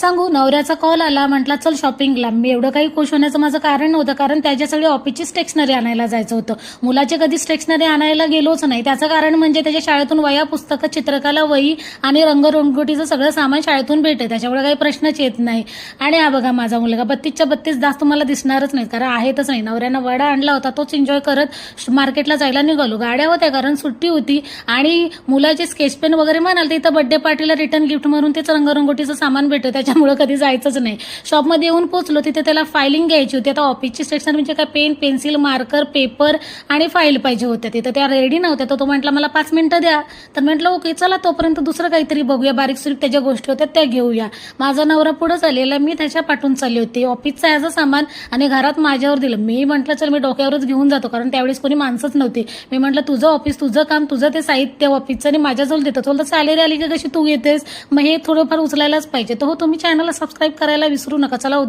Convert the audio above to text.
सांगू, नवऱ्याचा कॉल आला, म्हटला चल शॉपिंगला. मी एवढं काही खुश होण्याचं माझं कारण नव्हतं, कारण त्याच्यासाठी ऑफिसची स्टेशनरी आणायला जायचं होतं. मुलाचे कधी स्टेशनरी आणायला गेलोच नाही. त्याचं कारण म्हणजे त्याच्या शाळेतून वह्या, पुस्तकं, चित्रकला वही आणि रंगरंगोटीचं सगळं सामान शाळेतून भेटते, त्याच्यामुळे काही प्रश्नच येत नाही. आणि हा बघा माझा मुलगा 32च्या 32 दास तुम्हाला दिसणारच नाही, कारण आहेतच नाही. नवऱ्यानं वडा आणला होता, तोच एन्जॉय करत मार्केटला जायला निघालो. गाड्या होत्या कारण सुट्टी होती, आणि मुलाचे स्केच पेन वगैरे म्हणाल तर इथं बर्थडे पार्टीला रिटर्न गिफ्ट म्हणून तेच रंगरंगोटीचं सामान भेटतं, त्याच्यामुळे कधी जायचंच नाही. शॉपमध्ये येऊन पोहोचलो, तिथे त्याला फायलिंग घ्यायची होती. आता ऑफिसची स्टेशनरी म्हणजे काय, पेन, पेन्सिल, मार्कर, पेपर आणि फाईल पाहिजे होत्या. तिथं त्या रेडी नव्हत्या. तो म्हटला मला 5 मिनिटं द्या. तर म्हटलं ओके चला, तोपर्यंत दुसरं काहीतरी बघूया, बारीक सुरीक त्याच्या गोष्टी होत्या त्या घेऊया. माझा नवरा पुढे चाललेला, मी त्याच्या पाठून चालली होती. ऑफिसचं याचं सामान आणि घरात माझ्यावर दिलं. मी म्हटलं चल मी डोक्यावरच घेऊन जातो, कारण त्यावेळेस कोणी माणसंच नव्हती. मी म्हटलं तुझं ऑफिस, तुझं काम, तुझं ते साहित्य ऑफिसचं आणि माझ्याजवळ देतो. तो सॅलरी आली की कशी तू येतेस, मग हे थोडंफार उचलायलाच पाहिजे. तर हो, तुम्ही चॅनलला सबस्क्राईब करायला विसरू नका. चला उद्या